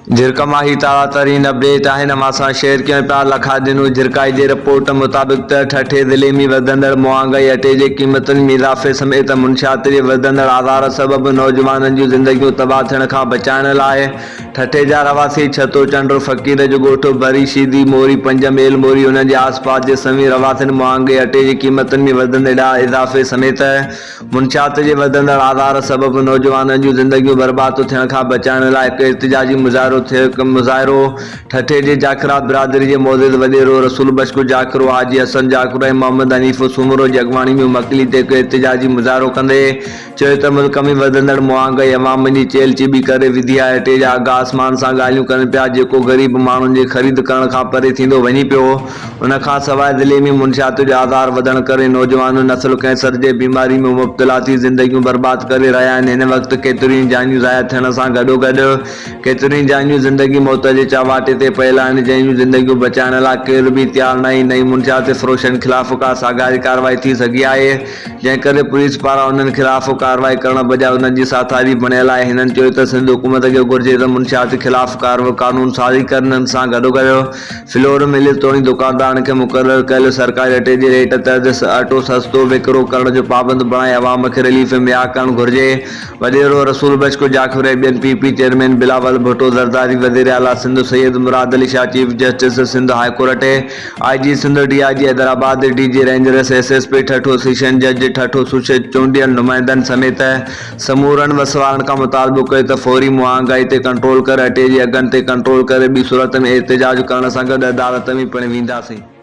झिरकमाही ताड़ातरी update है नमासा share कयूं पिया लखादिनू झिरकाई जी रिपोर्ट मुताबिक ठठे ज़िले में वधंदड़ महांगाई अटे जी क़ीमतुनि में इज़ाफ़े समेत मुनशियात जे वधंदड़ आधार सबब नौजवाननि जूं ज़िंदगियूं तबाह थियण खां बचाइण लाइ ठठे जा रवासी छतो चंड फ़कीर जो ॻोठ भरी शीदी मोरी पंज मेल मोरी उन जे आसपास जे सभी रवासियुनि महांगाई अटे जी क़ीमतुनि में वधंदड़ इज़ाफ़े समेत मुनशियात जे वधंदड़ आधार सबब नौजवाननि जूं ज़िंदगियूं बर्बाद थियण खां बचाइण लाइ हिकु एहतिजाजी मुज़ाहिरो ठठे जे जाखरा बिरादरी के मौजूद वडेरो रसूल बख्श जाखरो हाजी हसन जाखरो ऐं मोहम्मद हनीफ सुमरो जी अॻवानी में मकली ते हिकु एहतिजाजी मुज़ाहिरो कंदे चयो त मुल्क में वधंदड़ महांगाई अवाम जी चेल चिबी करे विधी आहे। अटे जा अघ आसमान सां ॻाल्हियूं कनि पिया जेको ग़रीब माण्हुनि जे ख़रीद करण खां परे थींदो वञी पियो। उन खां सवाइ ज़िले में मुनशियात जो आधार वधण करे नौजवान नस्ल कैंसर जे बीमारी में मुब्तला थी ज़िंदगियूं बर्बाद करे रहिया आहिनि। हिन वक़्तु केतिरियूं जानियूं ज़ाया थियण सां गॾोगॾु केतिरियूं जानियूं ज़िंदगी मौत जे चवाटे ते पयल आहिनि जंहिंजूं ज़िंदगियूं बचाइण लाइ केर बि तयारु न। नई मुनशियात फ़रोशनि ख़िलाफ़ का साॻाई कार्रवाई थी सघी आहे जंहिं करे पुलिस पारां उन्हनि ख़िलाफ़ कार्रवाई करण बजाए उन्हनि जी साथारी बणियल आहे। हिननि चयो त सिंध हुकूमत खे घुर्जे त मुनशियात ख़िलाफ़ कानून साज़ी करण सां गॾोगॾु फ्लोर मिल तोड़ी दुकानदारनि खे मुक़ररु कयल सरकारी अटे जे रेट तहत अटो सस्तो विकिरो करण जो पाबंद बणाए अवाम खे रिलीफ मुहैया करणु घुर्जे। वडेरो रसूल बख्श जाखर ऐं ॿियनि पीपी चेयरमैन बिलावल भुट्टो ज़रदारी वज़ीर आला Sindh Syed Murad Ali Shah chief justice Sindh high court IG Sindh DIG Hyderabad DG rangers SSP Thatta session जज ठठो सुशेद चूंडियल नुमाइंदनि समेत समूरनि वसवारनि खां मुतालबो कयो त फौरी महांगाई ते कंट्रोल करे अटे जे अघनि ते कंट्रोल करे ॿी सूरत में एहतिजाज करण सां गॾु अदालत में पिणु वेंदासीं।